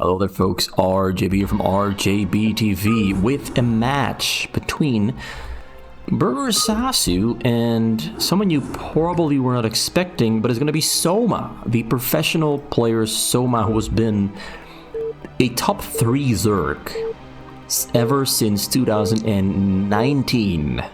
Hello there folks, RJB here from RJB TV with a match between BurgerSasu and someone you probably were not expecting, but it's going to be Soma, the professional player Soma, who has been a top 3 Zerg ever since 2019.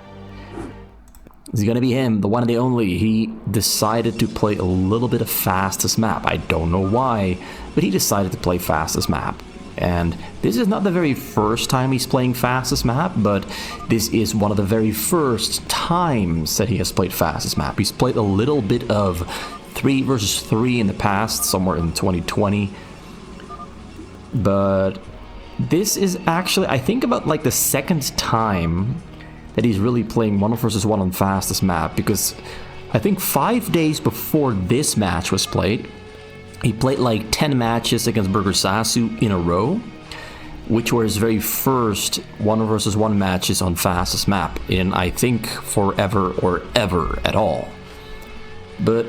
It's gonna be him, the one and the only. He decided to play a little bit of fastest map. I don't know why, but he decided to play fastest map. And this is not the very first time he's playing fastest map, but this is one of the very first times that he has played fastest map. He's played a little bit of 3 versus 3 in the past, somewhere in 2020. But this is actually, I think, about like the second time that he's really playing 1 versus 1 on fastest map, because I think 5 days before this match was played, he played like 10 matches against BurgerSasu in a row, which were his very first 1 versus 1 matches on fastest map in, I think, forever or ever at all. But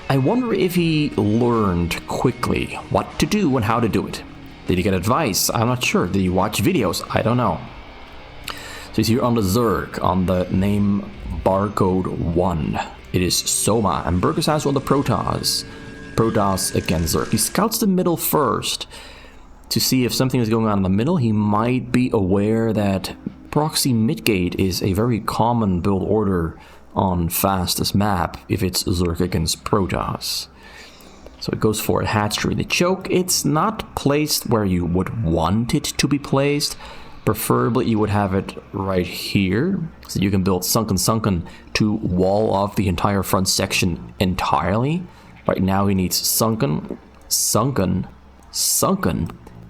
I wonder if he learned quickly what to do and how to do it. Did he get advice? I'm not sure. Did he watch videos? I don't know. So he's here on the Zerg, on the name barcode 1. It is Soma, and BurgerSasu on the Protoss. Protoss against Zerg. He scouts the middle first to see if something is going on in the middle. He might be aware that proxy midgate is a very common build order on fastest map if it's Zerg against Protoss. So it goes for a hatchery. The choke, it's not placed where you would want it to be placed. Preferably you would have it right here, so you can build sunken to wall off the entire front section entirely. Right now he needs sunken,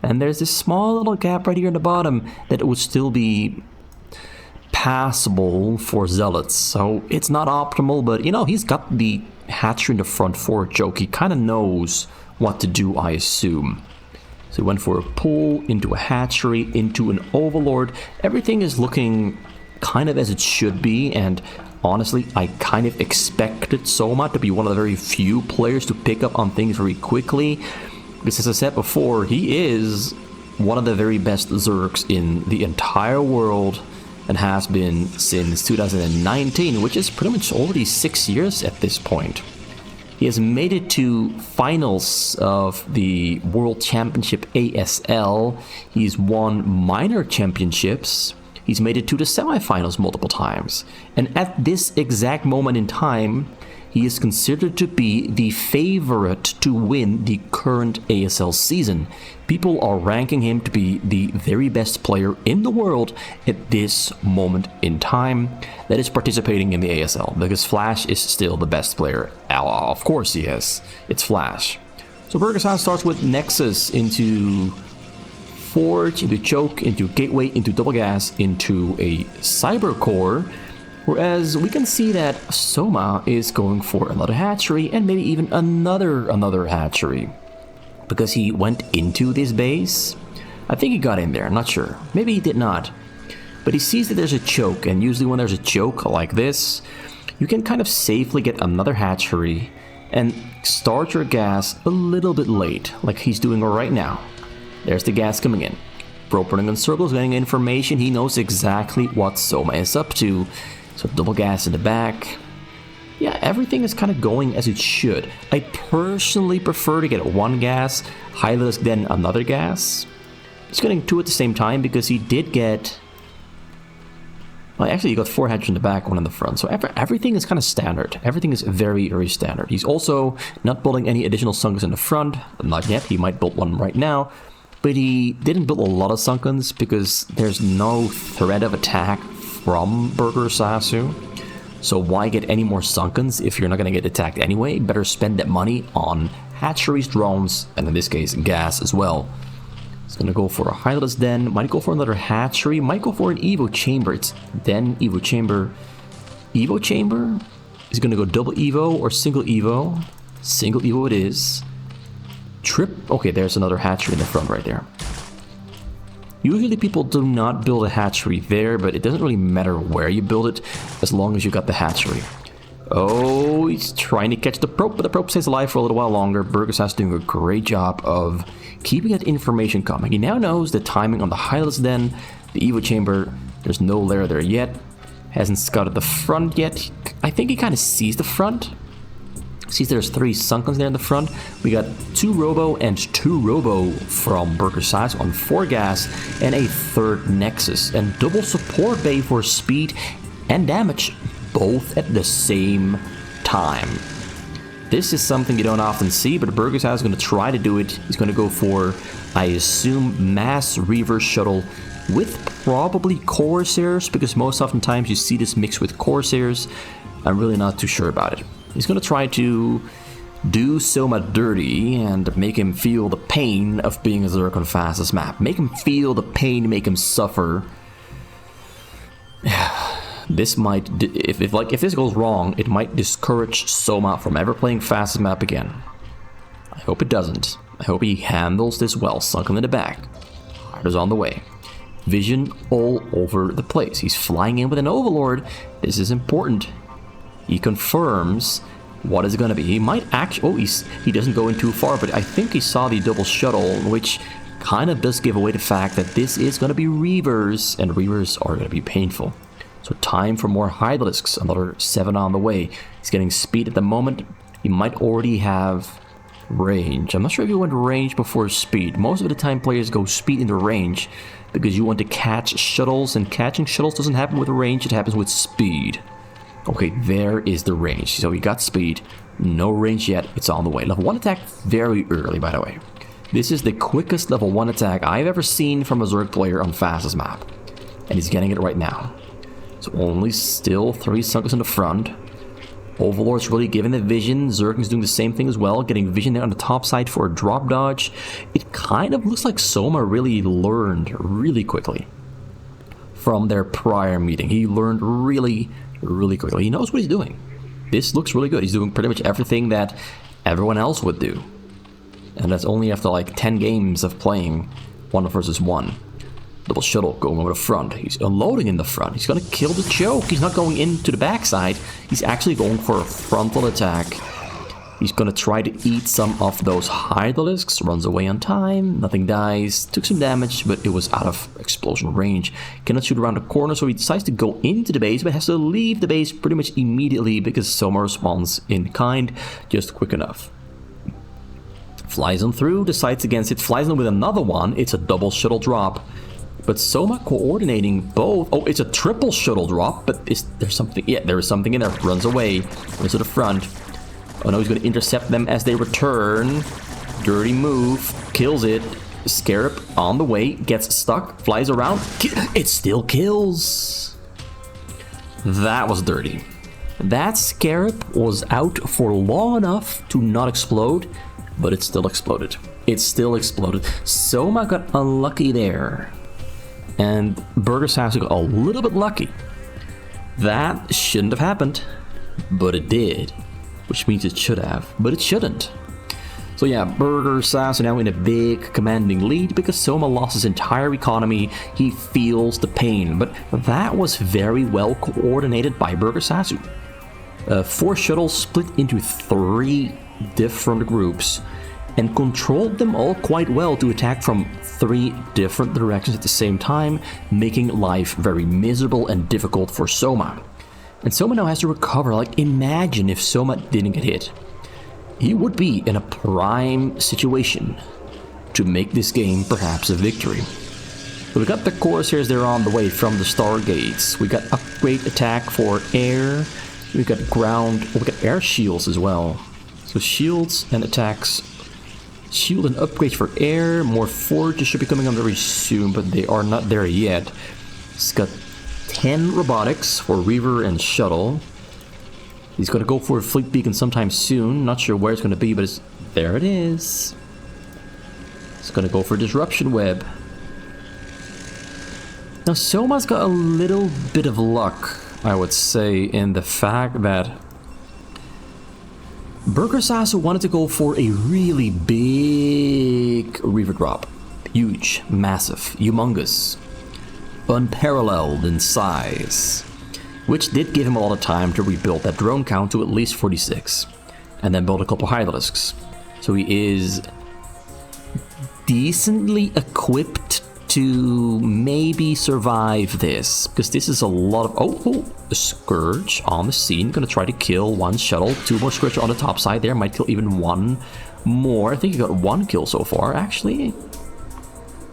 and there's this small little gap right here in the bottom that would still be passable for zealots. So it's not optimal, but you know, he's got the hatchery in the front for a choke. He kind of knows what to do, I assume. So he went for a pull, into a hatchery, into an overlord. Everything is looking kind of as it should be, and honestly, I kind of expected Soma to be one of the very few players to pick up on things very quickly. Because as I said before, he is one of the very best Zergs in the entire world, and has been since 2019, which is pretty much already 6 years at this point. He has made it to finals of the World Championship ASL. He's won minor championships. He's made it to the semifinals multiple times. And at this exact moment in time, he is considered to be the favorite to win the current ASL season. People are ranking him to be the very best player in the world at this moment in time that is participating in the ASL, because Flash is still the best player. Of course he is. It's Flash. So BurgerSasu starts with Nexus into Forge, into Choke, into Gateway, into Double Gas, into a Cyber Core. Whereas we can see that Soma is going for another hatchery, and maybe even another hatchery. Because he went into this base. I think he got in there, I'm not sure. Maybe he did not. But he sees that there's a choke, and usually when there's a choke like this, you can kind of safely get another hatchery and start your gas a little bit late, like he's doing right now. There's the gas coming in. Bro running in circles, getting information. He knows exactly what Soma is up to. So double gas in the back. Yeah, everything is kind of going as it should. I personally prefer to get 1 gas, Hylisk, then another gas. He's getting 2 at the same time because he did get... Well, actually he got 4 hatches in the back, 1 in the front. So everything is kind of standard. Everything is very, very standard. He's also not building any additional sunkens in the front. Not yet. He might build one right now. But he didn't build a lot of sunkens because there's no threat of attack from BurgerSasu. So why get any more sunkens if you're not going to get attacked anyway? Better spend that money on hatcheries, drones, and in this case, gas as well. He's going to go for a Hylisk Den, might go for another hatchery, might go for an Evo Chamber. It's Den, Evo Chamber. Evo Chamber? He's going to go double Evo or single Evo. Single Evo it is. Okay, there's another hatchery in the front right there. Usually people do not build a hatchery there, but it doesn't really matter where you build it, as long as you got the hatchery. Oh, he's trying to catch the probe, but the probe stays alive for a little while longer. BurgerSasu doing a great job of keeping that information coming. He now knows the timing on the Hylas Den, the Evo Chamber. There's no lair there yet. Hasn't scouted the front yet. I think he kind of sees the front. Sees there's 3 Sunkens there in the front. We got 2 Robo and 2 Robo from BurgerSasu on 4 gas and a 3rd Nexus. And double support bay for speed and damage, both at the same time. This is something you don't often see, but BurgerSasu is going to try to do it. He's going to go for, I assume, mass reverse shuttle with probably Corsairs, because most oftentimes you see this mixed with Corsairs. I'm really not too sure about it. He's going to try to do Soma dirty and make him feel the pain of being a Zerg on fastest map. Make him feel the pain, make him suffer. This might, if this goes wrong, it might discourage Soma from ever playing fastest map again. I hope it doesn't. I hope he handles this well. Sunken in the back. Heart is on the way. Vision all over the place. He's flying in with an Overlord. This is important. He confirms what is going to be. He might actually... Oh, he doesn't go in too far, but I think he saw the double shuttle, which kind of does give away the fact that this is going to be Reavers, and Reavers are going to be painful. So time for more Hydralisks. Another 7 on the way. He's getting speed at the moment. He might already have range. I'm not sure if he went range before speed. Most of the time players go speed into range because you want to catch shuttles, and catching shuttles doesn't happen with range, it happens with speed. Okay, there is the range. So he got speed. No range yet. It's on the way. Level 1 attack very early, by the way. This is the quickest level 1 attack I've ever seen from a Zerg player on fastest map. And he's getting it right now. So only still 3 Sunkers in the front. Overlord's really giving the vision. Zerg is doing the same thing as well. Getting vision there on the top side for a drop dodge. It kind of looks like Soma really learned really quickly from their prior meeting. He learned really quickly. He knows what he's doing. This looks really good. He's doing pretty much everything that everyone else would do. And that's only after like 10 games of playing 1 versus 1. Double shuttle going over the front. He's unloading in the front. He's going to kill the choke. He's not going into the backside. He's actually going for a frontal attack. He's going to try to eat some of those Hydralisks. Runs away on time. Nothing dies. Took some damage, but it was out of explosion range. Cannot shoot around the corner, so he decides to go into the base, but has to leave the base pretty much immediately because Soma responds in kind just quick enough. Flies on through, decides against it, flies on with another one. It's a double shuttle drop. But Soma coordinating both. Oh, it's a triple shuttle drop, but there's something. Yeah, there is something in there. Runs away. Runs to the front. Oh no, he's going to intercept them as they return. Dirty move. Kills it. Scarab on the way. Gets stuck. Flies around. It still kills. That was dirty. That Scarab was out for long enough to not explode, but it still exploded. It still exploded. Soma got unlucky there. And BurgerSasu got a little bit lucky. That shouldn't have happened, but it did. Which means it should have, but it shouldn't. So yeah, BurgerSasu now in a big commanding lead because Soma lost his entire economy. He feels the pain, but that was very well coordinated by BurgerSasu. 4 shuttles split into 3 different groups and controlled them all quite well to attack from 3 different directions at the same time, making life very miserable and difficult for Soma. And Soma now has to recover. Like, imagine if Soma didn't get hit. He would be in a prime situation to make this game perhaps a victory. So we got the Corsairs there on the way from the Stargates. We got upgrade attack for air. We got ground. Oh, we got air shields as well. So shields and attacks. Shield and upgrades for air. More forges should be coming on very soon, but they are not there yet. It's got 10 robotics for Reaver and Shuttle. He's going to go for a fleet beacon sometime soon. Not sure where it's going to be, but there it is. It's going to go for Disruption Web. Now, Soma's got a little bit of luck, I would say, in the fact that BurgerSasu wanted to go for a really big Reaver drop. Huge, massive, humongous, unparalleled in size. which did give him a lot of time to rebuild that drone count to at least 46, and then build a couple Hydralisks. So he is decently equipped to maybe survive this, because this is a lot of... Oh, a Scourge on the scene, gonna try to kill one shuttle, 2 more Scourge on the top side there, might kill even 1 more. I think he got 1 kill so far, actually.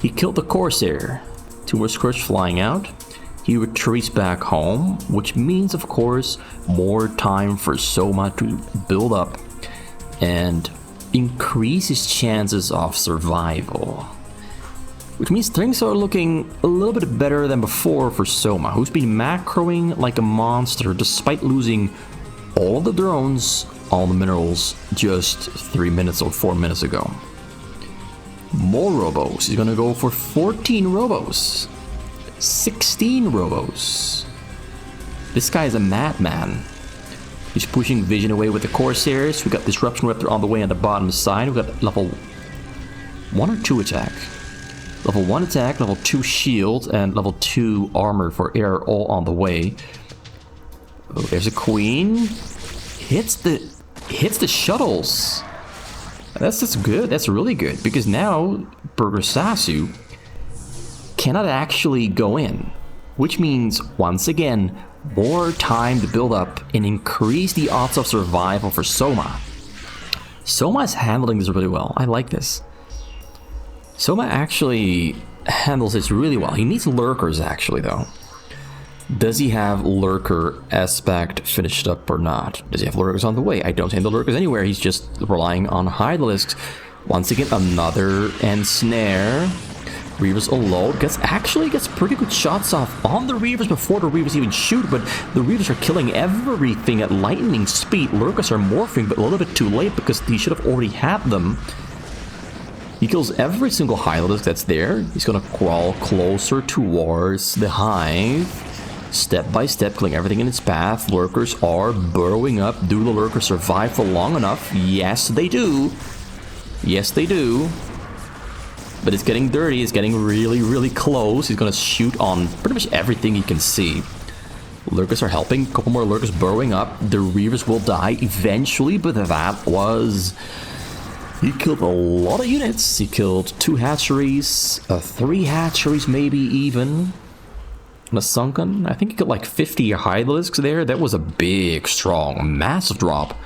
He killed the Corsair, 2 more Scourge flying out. He retreats back home, which means, of course, more time for Soma to build up and increase his chances of survival. Which means things are looking a little bit better than before for Soma, who's been macroing like a monster despite losing all the drones, all the minerals, just 3 minutes or 4 minutes ago. More robos. He's gonna go for 14 robos. 16 robos. This guy is a madman. He's pushing Vision away with the Corsairs. We got Disruption Raptor on the way on the bottom side. We got level 1 or 2 attack. Level 1 attack, level 2 shield, and level 2 armor for air all on the way. Oh, there's a queen. Hits the shuttles. That's good. That's really good, because now BurgerSasu cannot actually go in, which means once again more time to build up and increase the odds of survival for Soma. Soma is handling this really well. I like this. Soma actually handles this really well. He needs lurkers actually though. Does he have lurker aspect finished up or not? Does he have lurkers on the way? I don't see the lurkers anywhere. He's just relying on Hydralisks. Once again, another ensnare. Reavers alone gets pretty good shots off on the Reavers before the Reavers even shoot, but the Reavers are killing everything at lightning speed. Lurkers are morphing, but a little bit too late because he should have already had them. He kills every single Hydralisk that's there. He's gonna crawl closer towards the hive, step by step, killing everything in its path. Lurkers are burrowing up. Do the Lurkers survive for long enough? Yes, they do. Yes, they do. But it's getting dirty. It's getting really, really close. He's gonna shoot on pretty much everything he can see. Lurkers are helping. A couple more Lurkers burrowing up. The Reavers will die eventually, but that was... He killed a lot of units. He killed 2 hatcheries, 3 hatcheries maybe even. And a sunken. I think he killed like 50 Hydralisks there. That was a big, strong, massive drop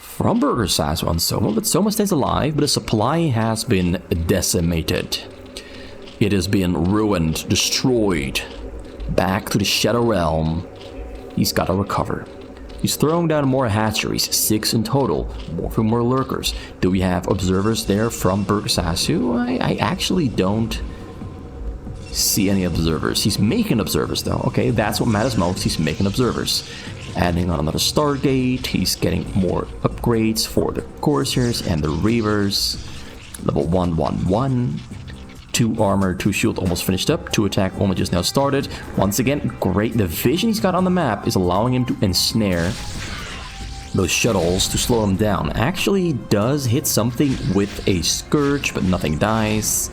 from BurgerSasu on Soma, but Soma stays alive, but the supply has been decimated. It has been ruined, destroyed. Back to the Shadow Realm. He's got to recover. He's throwing down more hatcheries, 6 in total, more lurkers. Do we have observers there from BurgerSasu? I actually don't see any observers. He's making observers though. Okay, that's what matters most. He's making observers. Adding on another Stargate. He's getting more upgrades for the Corsairs and the Reavers. Level 111. 2 armor, 2 shield almost finished up. 2 attack only just now started. Once again, great. The vision he's got on the map is allowing him to ensnare those shuttles to slow them down. Actually does hit something with a Scourge, but nothing dies.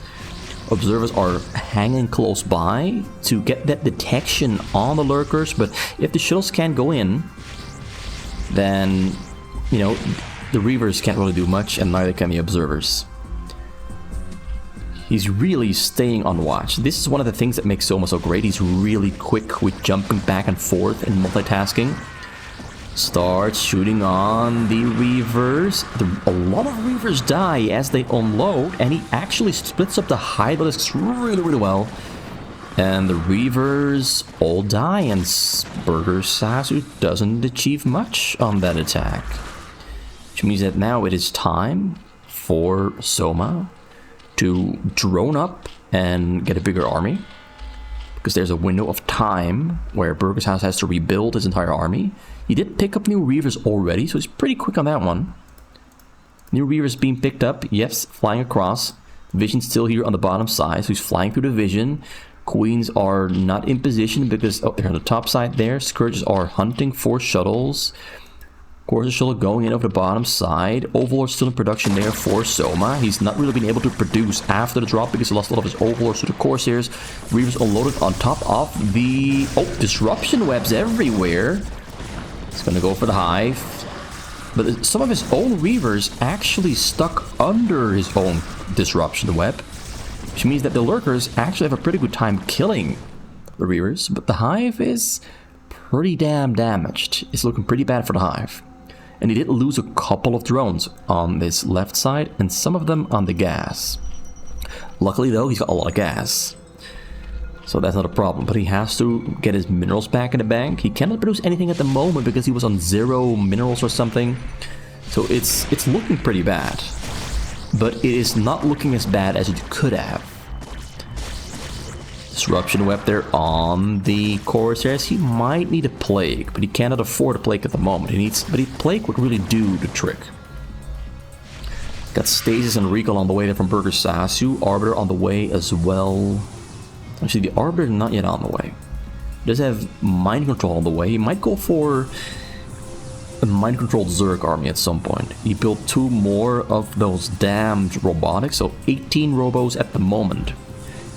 Observers are hanging close by to get that detection on the lurkers, but if the shuttles can't go in, then, you know, the Reavers can't really do much, and neither can the observers. He's really staying on watch. This is one of the things that makes Soma so great. He's really quick with jumping back and forth and multitasking. Starts shooting on the Reavers. A lot of Reavers die as they unload, and he actually splits up the Hydralisks really, really well. And the Reavers all die, and BurgerSasu doesn't achieve much on that attack. Which means that now it is time for Soma to drone up and get a bigger army. Because there's a window of time where BurgerSasu has to rebuild his entire army. He did pick up new Reavers already, so he's pretty quick on that one. New Reavers being picked up, yes, flying across. Vision's still here on the bottom side, so he's flying through the Vision. Queens are not in position because, oh, they're on the top side there. Scourges are hunting for shuttles. Course is still going in over the bottom side. Overlord's still in production there for Soma. He's not really been able to produce after the drop because he lost a lot of his Overlords to the Corsairs. Reavers unloaded on top of the... Oh, disruption webs everywhere. He's gonna go for the Hive. But some of his own Reavers actually stuck under his own disruption web. Which means that the Lurkers actually have a pretty good time killing the Reavers. But the Hive is pretty damn damaged. It's looking pretty bad for the Hive. And he did lose a couple of drones on this left side and some of them on the gas. Luckily though, he's got a lot of gas. So that's not a problem, but he has to get his minerals back in the bank. He cannot produce anything at the moment because he was on 0 minerals or something. So it's looking pretty bad. But it is not looking as bad as it could have. Disruption web there on the Corsairs. He might need a Plague, but he cannot afford a Plague at the moment. But Plague would really do the trick. Got Stasis and Recall on the way there from BurgerSasu. Arbiter on the way as well. Actually, the Arbiter not yet on the way. He does have Mind Control on the way. He might go for a Mind Controlled Zerg army at some point. He built 2 more of those damned robotics, so 18 robos at the moment.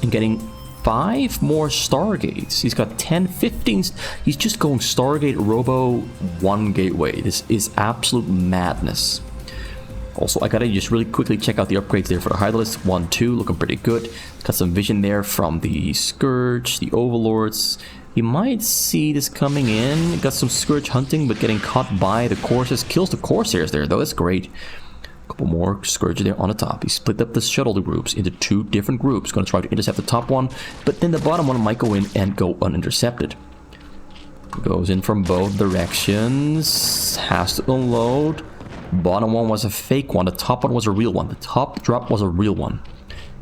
And getting 5 more Stargates. He's got 10, 15. He's just going Stargate, Robo, 1 Gateway. This is absolute madness. Also, I gotta just really quickly check out the upgrades there for the Hydralisk. 1, 2, looking pretty good. Got some vision there from the Scourge, the Overlords. You might see this coming in. Got some Scourge hunting, but getting caught by the Corsairs. Kills the Corsairs there, though. That's great. Couple more Scourge there on the top. He split up the shuttle groups into 2 different groups. Going to try to intercept the top one, but then the bottom one might go in and go unintercepted. Goes in from both directions. Has to unload. Bottom one was a fake one. The top one was a real one. The top drop was a real one.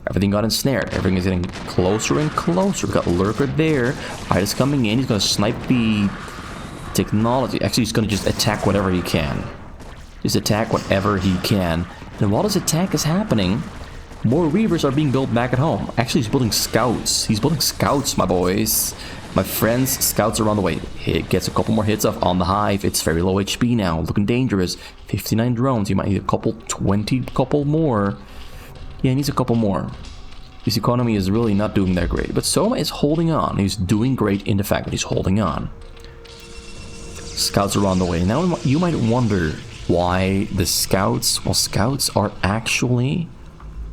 Everything got ensnared. Everything is getting closer and closer. We got Lurker there. Hyde is coming in. He's going to snipe the technology. Actually, he's going to just attack whatever he can. Just attack whatever he can. And while this attack is happening, more Reavers are being built back at home. Actually, he's building scouts. He's building scouts, my boys. My friends, scouts are on the way. He gets a couple more hits off on the Hive. It's very low HP now. Looking dangerous. 59 drones. You might need a couple, 20, couple more. Yeah, he needs a couple more. His economy is really not doing that great. But Soma is holding on. He's doing great in the fact that he's holding on. Scouts are on the way. Now, you might wonder why the scouts... Well, scouts are actually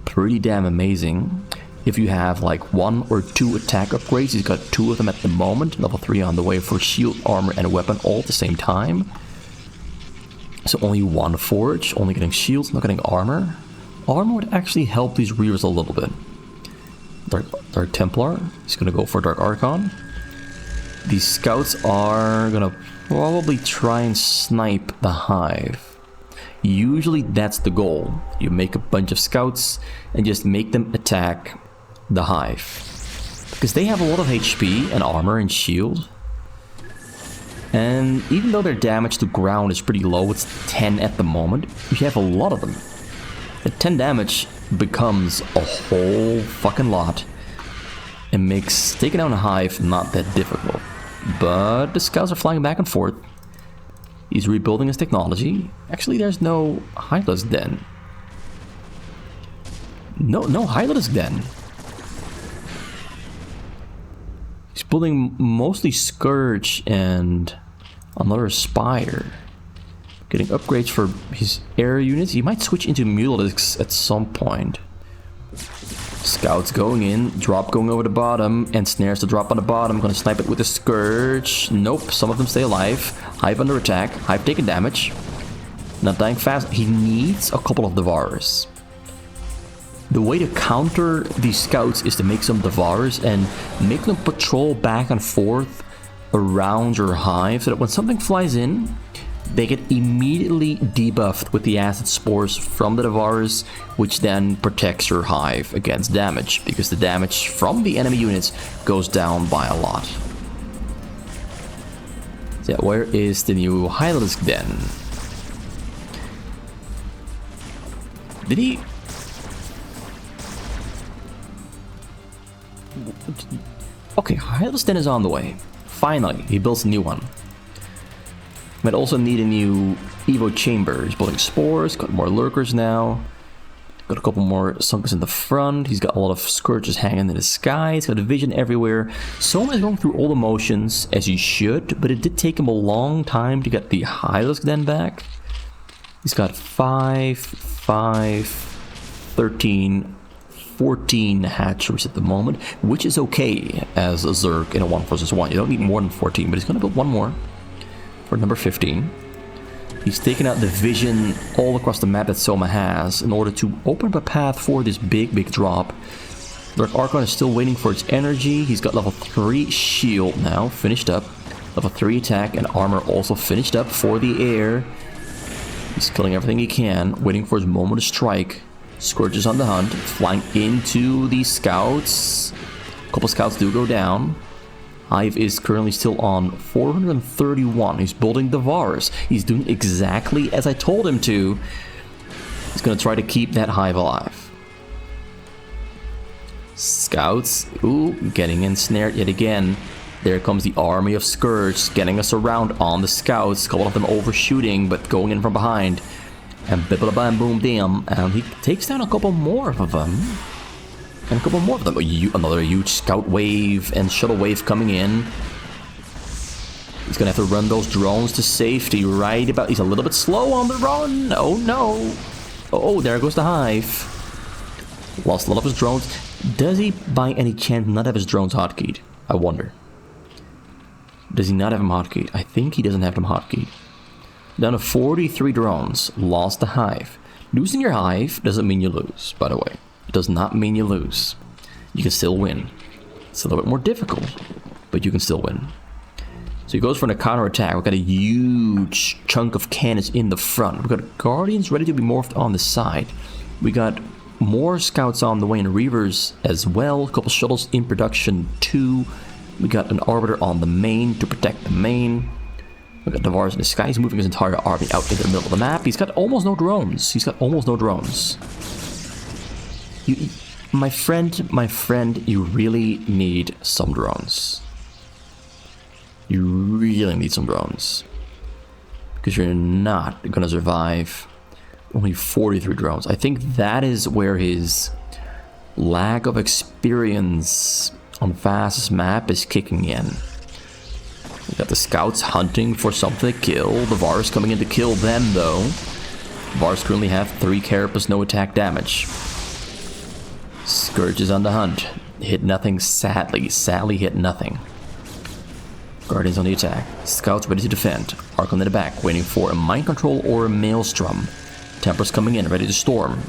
pretty damn amazing. If you have like 1 or 2 attack upgrades, he's got 2 of them at the moment. Level 3 on the way for shield, armor, and a weapon all at the same time. So only 1 forge, only getting shields, not getting armor. Armor would actually help these Reavers a little bit. Dark Templar, he's gonna go for Dark Archon. These scouts are gonna probably try and snipe the Hive. Usually that's the goal. You make a bunch of scouts and just make them attack the Hive. Because they have a lot of HP and armor and shield. And even though their damage to ground is pretty low, it's 10 at the moment, you have a lot of them. At 10 damage becomes a whole fucking lot. And makes taking down a Hive not that difficult. But the scouts are flying back and forth. He's rebuilding his technology. Actually, there's no Hydralisk Den. No Hydralisk Den. He's building mostly Scourge and another Spire. Getting upgrades for his air units. He might switch into Mutalisks at some point. Scouts going in, drop going over the bottom, and snares to drop on the bottom. Gonna snipe it with the Scourge. Nope, some of them stay alive. Hive under attack. Hive taking damage. Not dying fast. He needs a couple of Devourers. The way to counter these scouts is to make some Devourers and make them patrol back and forth around your Hive so that when something flies in, they get immediately debuffed with the acid spores from the Devourers, which then protects your Hive against damage, because the damage from the enemy units goes down by a lot. So yeah, where is the new Hydralisk Den? Did he... Okay, Hydralisk Den is on the way. Finally, he builds a new one. Might also need a new Evo chamber. He's building spores, got more lurkers now. Got a couple more sunks in the front. He's got a lot of scourges hanging in the sky. He's got a vision everywhere. Soma is going through all the motions, as he should, but it did take him a long time to get the Hylisk Den back. He's got 5, 5, 13, 14 hatcheries at the moment, which is okay as a Zerg in a 1 versus 1. You don't need more than 14, but he's going to build one more for number 15. He's taken out the vision all across the map that Soma has in order to open up a path for this big drop. Dark Archon is still waiting for its energy. He's got level 3 shield now, finished up. Level 3 attack and armor also finished up for the air. He's killing everything he can, waiting for his moment to strike. Scourge is on the hunt, flying into the scouts. A couple scouts do go down. Hive is currently still on 431. He's building the Vars. He's doing exactly as I told him to. He's going to try to keep that Hive alive. Scouts, ooh, getting ensnared yet again. There comes the army of Scourge, getting us around on the scouts. A couple of them overshooting, but going in from behind. And bam boom damn. And he takes down a couple more of them. And a couple more of them. Another huge scout wave and shuttle wave coming in. He's gonna have to run those drones to safety right about. He's a little bit slow on the run. Oh no. Oh, there goes the Hive. Lost a lot of his drones. Does he by any chance not have his drones hotkeyed? I wonder. Does he not have them hotkeyed? I think he doesn't have them hotkeyed. Down to 43 drones. Lost the Hive. Losing your Hive doesn't mean you lose, by the way. It does not mean you lose. You can still win. It's a little bit more difficult, but you can still win. So he goes for a counterattack. We've got a huge chunk of cannons in the front. We've got Guardians ready to be morphed on the side. We got more scouts on the way and Reavers as well. A couple shuttles in production too. We got an Arbiter on the main to protect the main. We got Devars in the sky. He's moving his entire army out into the middle of the map. He's got almost no drones. My friend, you really need some drones. You really need some drones. Because you're not gonna survive only 43 drones. I think that is where his lack of experience on fastest map is kicking in. We got the scouts hunting for something to kill. The Vars coming in to kill them though. Vars currently have 3 carapace, no attack damage. Scourge is on the hunt. Hit nothing, sadly. Sadly hit nothing. Guardians on the attack. Scouts ready to defend. Archon in the back, waiting for a mind control or a maelstrom. Templars coming in, ready to storm.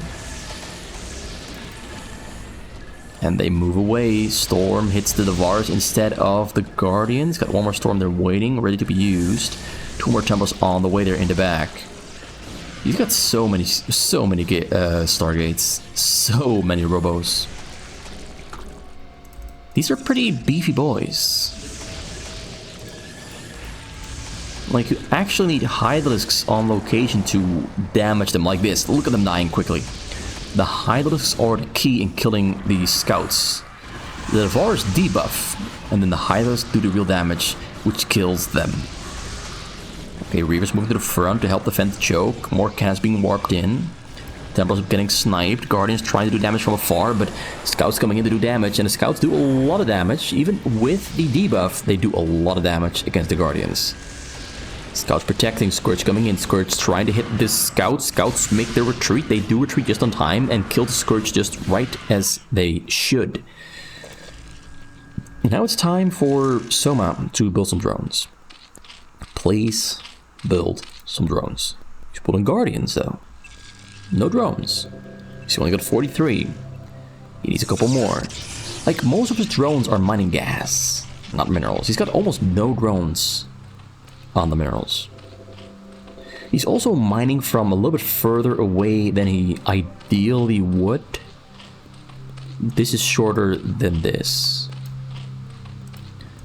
And they move away. Storm hits the Devars instead of the Guardians. Got one more Storm there waiting, ready to be used. 2 more Templars on the way there in the back. He's got so many Stargates. So many Robos. These are pretty beefy boys. Like, you actually need Hydralisks on location to damage them like this. Look at them dying quickly. The Hydralisks are the key in killing these scouts. The Devars debuff, and then the Hydralisks do the real damage, which kills them. Okay, Reavers moving to the front to help defend the choke. More cannons being warped in. Templars getting sniped. Guardians trying to do damage from afar, but Scouts coming in to do damage, and the Scouts do a lot of damage. Even with the debuff, they do a lot of damage against the Guardians. Scouts protecting, Scourge coming in. Scourge trying to hit this Scout. Scouts make their retreat. They do retreat just on time and kill the Scourge just right as they should. Now it's time for Soma to build some drones. Please build some drones. He's building Guardians though. No drones. He's only got 43. He needs a couple more. Like, most of his drones are mining gas, not minerals. He's got almost no drones on the minerals. He's also mining from a little bit further away than he ideally would. This is shorter than this.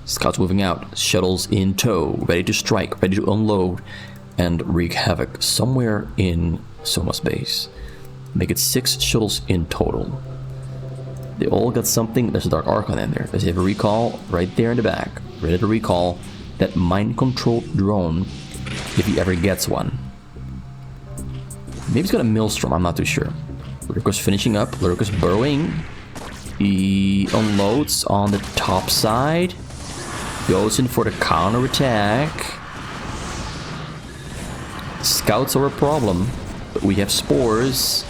Scouts moving out, shuttles in tow, ready to strike, ready to unload, and wreak havoc somewhere in Soma's base. Make it 6 shuttles in total. They all got something. There's a Dark Archon in there. Does he have a recall? Right there in the back. Ready to recall. that mind-controlled drone if he ever gets one. Maybe he's got a Maelstrom, I'm not too sure. Lurker's finishing up, Lurker's burrowing. He unloads on the top side. Goes in for the counter-attack. Scouts are a problem, but we have spores.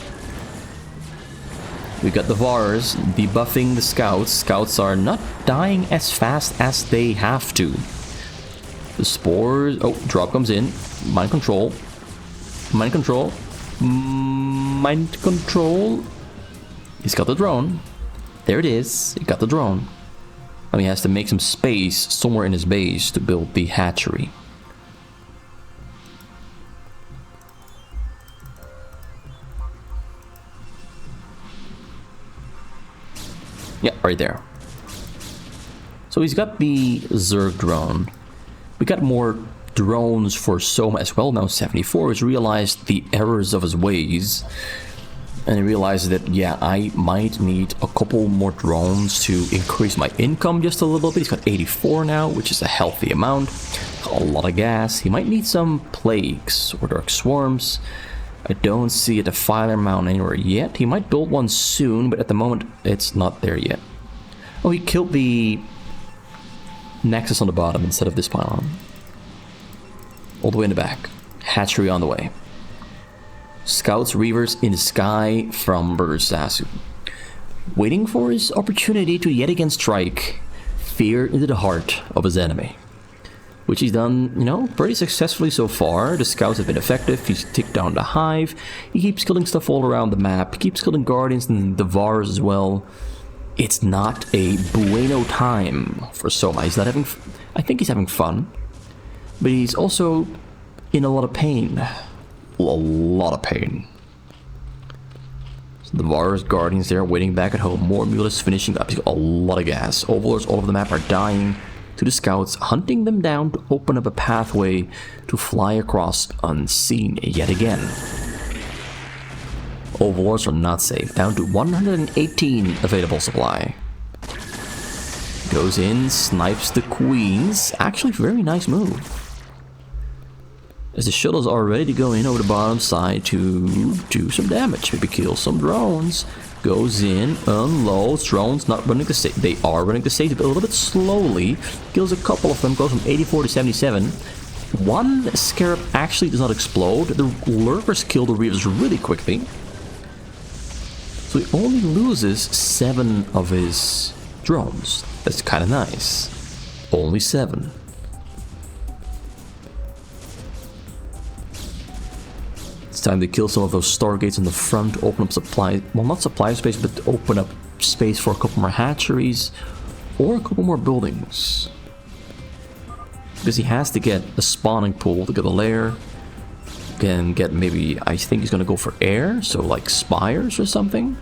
We got the Vars debuffing the scouts. Scouts are not dying as fast as they have to. The spores... Oh, drop comes in. Mind control. Mind control. Mind control. He's got the drone. There it is. He got the drone. Now he has to make some space somewhere in his base to build the hatchery. Yeah, right there. So he's got the Zerg drone. We got more drones for Soma as well. Now 74 has realized the errors of his ways. And he realizes that, yeah, I might need a couple more drones to increase my income just a little bit. He's got 84 now, which is a healthy amount. A lot of gas. He might need some plagues or dark swarms. I don't see a defiler mount anywhere yet. He might build one soon, but at the moment it's not there yet. Oh, he killed the Nexus on the bottom instead of this pylon. All the way in the back. Hatchery on the way. Scouts, Reavers in the sky from BurgerSasu. Waiting for his opportunity to yet again strike fear into the heart of his enemy. Which he's done, you know, pretty successfully so far. The scouts have been effective. He's ticked down the hive. He keeps killing stuff all around the map. He keeps killing guardians and the Vars as well. It's not a bueno time for Soma. He's not having... I think he's having fun. But he's also in a lot of pain. A lot of pain. So the Vars, guardians there waiting back at home. More mules finishing up. He's got a lot of gas. Overlords all over the map are dying to the scouts, hunting them down to open up a pathway to fly across unseen yet again. Overlords are not safe, down to 118 available supply. Goes in, snipes the queens. Actually, very nice move. As the shuttles are ready to go in over the bottom side to do some damage, maybe kill some drones. Goes in, unloads, drones not running the stage. They are running the stage, but a little bit slowly. Kills a couple of them, goes from 84 to 77. One scarab actually does not explode. The lurkers kill the reavers really quickly. So he only loses 7 of his drones. That's kind of nice. Only 7. It's time to kill some of those stargates in the front, open up supply, well, not supply space, but open up space for a couple more hatcheries or a couple more buildings. Because he has to get a spawning pool to get a lair. Can get maybe, I think he's gonna go for air, so like spires or something.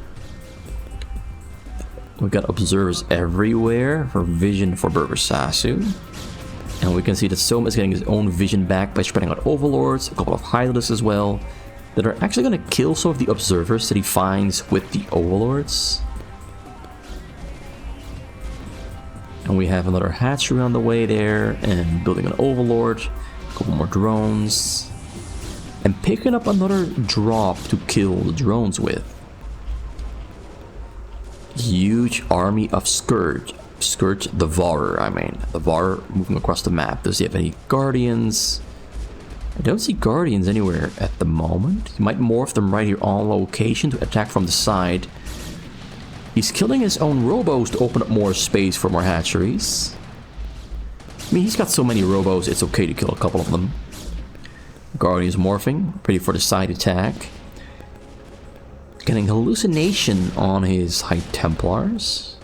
We got observers everywhere for vision for BurgerSasu. And we can see that Soma is getting his own vision back by spreading out overlords, a couple of hydralisks as well, that are actually going to kill some of the observers that he finds with the overlords. And we have another hatchery on the way there, and building an overlord, a couple more drones, and picking up another drop to kill the drones with. Huge army of Scourge. Scourge the Var, I mean. The Var moving across the map. Does he have any guardians? I don't see guardians anywhere at the moment. He might morph them right here on location to attack from the side. He's killing his own robos to open up more space for more hatcheries. I mean, he's got so many robos, it's okay to kill a couple of them. Guardians morphing, ready for the side attack. Getting hallucination on his High Templars.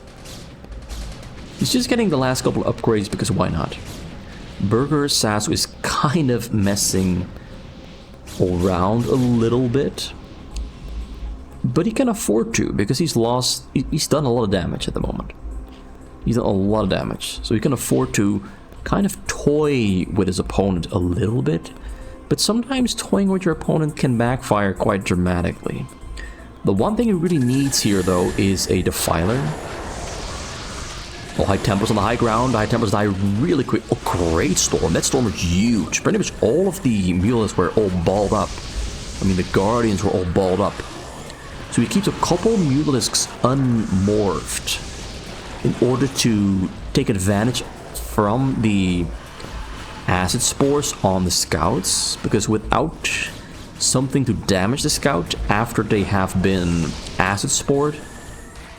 He's just getting the last couple of upgrades because why not? BurgerSasu is kind of messing around a little bit. But he can afford to because he's done a lot of damage at the moment. He's done a lot of damage. So he can afford to kind of toy with his opponent a little bit. But sometimes toying with your opponent can backfire quite dramatically. The one thing he really needs here though is a defiler. Oh, High Templars on the high ground. The High Templars die really quick. Oh, great Storm. That Storm is huge. Pretty much all of the Mules were all balled up. I mean, the Guardians were all balled up. So he keeps a couple Mutalisks unmorphed in order to take advantage from the acid spores on the scouts, because without something to damage the scout after they have been acid spored,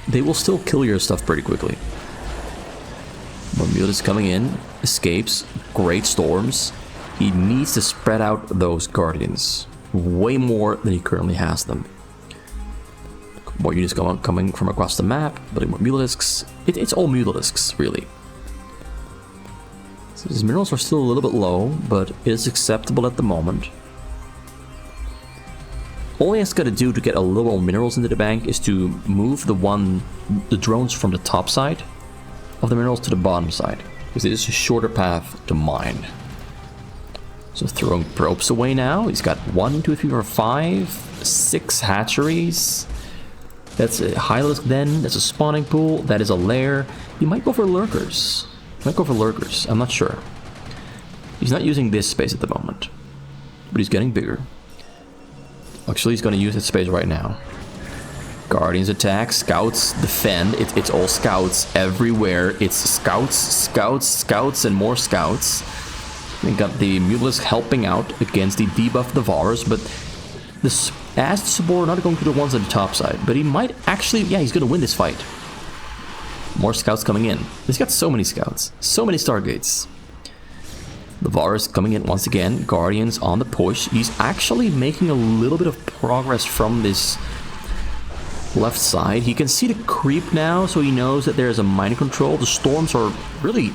they will still kill your stuff pretty quickly. Bermuda's coming in, escapes, great storms. He needs to spread out those guardians way more than he currently has them. More units coming from across the map, but more Mutalisks. It's all Mutalisks, really. So his minerals are still a little bit low, but it is acceptable at the moment. All he has got to do to get a little more minerals into the bank is to move the drones from the top side of the minerals to the bottom side, because it is a shorter path to mine. So throwing probes away now. He's got 1, 2, 3, 4, 5, 6 hatcheries. That's a Hylisk den. That's a spawning pool. That is a lair. He might go for lurkers. I'm not sure. He's not using this space at the moment, but he's getting bigger. Actually, he's going to use that space right now. Guardians attack, scouts defend. It's all scouts everywhere. It's scouts, scouts, scouts, and more scouts. We got the Mutalisk helping out against the debuff Devourers, but this acid support not going to the ones on the top side. But he might actually, yeah, he's going to win this fight. More scouts coming in. He's got so many scouts, so many Stargates. Devourers coming in once again. Guardians on the push. He's actually making a little bit of progress from this left side. He can see the creep now, so he knows that there's a mining control. The storms are really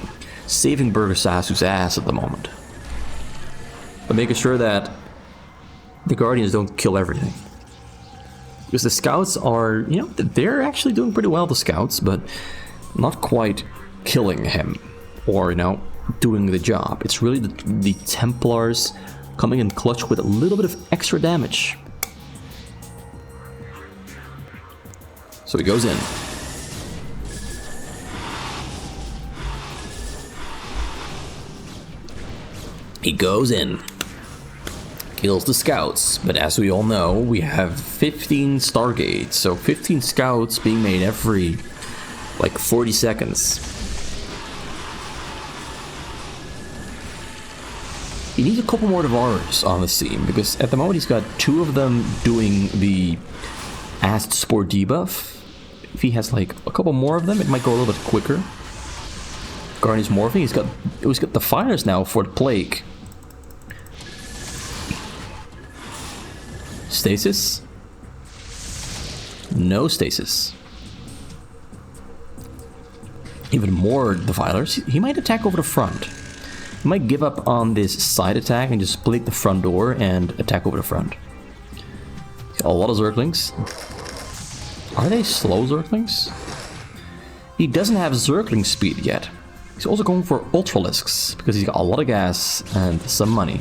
saving BurgerSasu's ass at the moment, but making sure that the Guardians don't kill everything. Because the scouts are, you know, they're actually doing pretty well, the scouts, but not quite killing him or, you know, doing the job. It's really the Templars coming in clutch with a little bit of extra damage. So he goes in. He goes in. Kills the scouts. But as we all know, we have 15 Stargates. So 15 scouts being made every, like, 40 seconds. He needs a couple more Devourers on the scene, because at the moment he's got 2 of them doing the acid spore debuff. If he has like a couple more of them, it might go a little bit quicker. Guardian's morphing. He's got the fires now for the plague. Stasis? No stasis. Even more defilers. He might attack over the front. He might give up on this side attack and just split the front door and attack over the front. A lot of Zerglings. Are they slow Zerglings? He doesn't have Zergling speed yet. He's also going for Ultralisks because he's got a lot of gas and some money.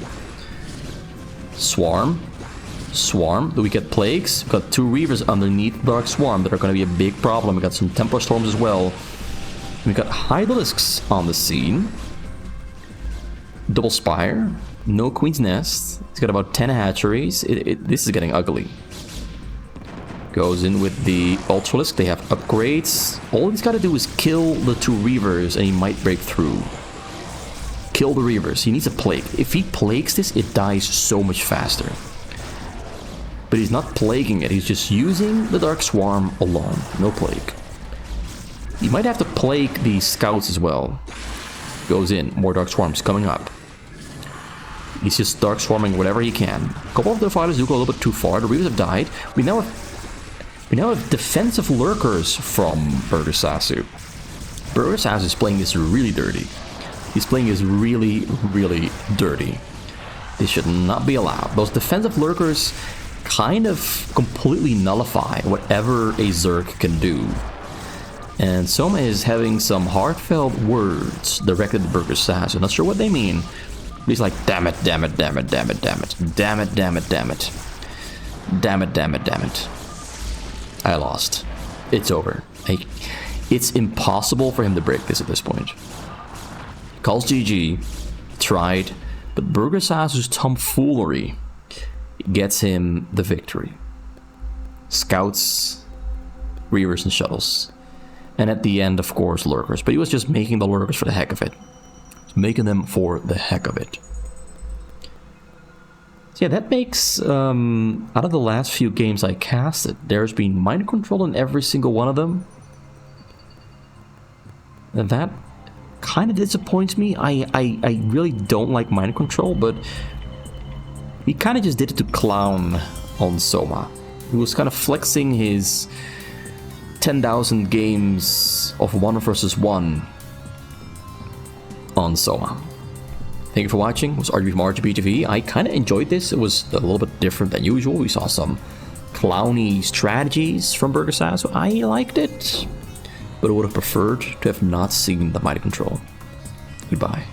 Swarm. Swarm. Do we get Plagues? We've got 2 Reavers underneath Dark Swarm that are going to be a big problem. We've got some Templar Storms as well. We've got Hydralisks on the scene. Double Spire. No Queen's Nest. He's got about 10 hatcheries. This is getting ugly. Goes in with the Ultralisk. They have upgrades. All he's got to do is kill the 2 Reavers and he might break through. Kill the Reavers. He needs a Plague. If he plagues this, it dies so much faster. But he's not plaguing it. He's just using the Dark Swarm alone. No Plague. He might have to plague the scouts as well. Goes in. More Dark Swarms coming up. He's just Dark Swarming whatever he can. A couple of the fighters do go a little bit too far. The Reavers have died. We now have defensive lurkers from BurgerSasu. BurgerSasu is playing this really dirty. He's playing this really, really dirty. This should not be allowed. Those defensive lurkers kind of completely nullify whatever a Zerg can do. And Soma is having some heartfelt words directed at BurgerSasu. Not sure what they mean. But he's like, damn it, damn it, damn it, damn it, damn it. Damn it, damn it, damn it. Damn it, damn it, damn it. I lost. It's over. It's impossible for him to break this at this point. Calls GG, tried, but BurgerSasu's tomfoolery gets him the victory. Scouts, reavers, and shuttles. And at the end, of course, lurkers. But he was just making the lurkers for the heck of it. Making them for the heck of it. So yeah, that makes, out of the last few games I casted, there's been mind control in every single one of them. And that kind of disappoints me. I really don't like mind control, but he kind of just did it to clown on Soma. He was kind of flexing his 10,000 games of 1 versus 1 on Soma. Thank you for watching. It was RGB from RGB TV. I kind of enjoyed this. It was a little bit different than usual. We saw some clowny strategies from BurgerSasu. I liked it, but I would have preferred to have not seen the mind control. Goodbye.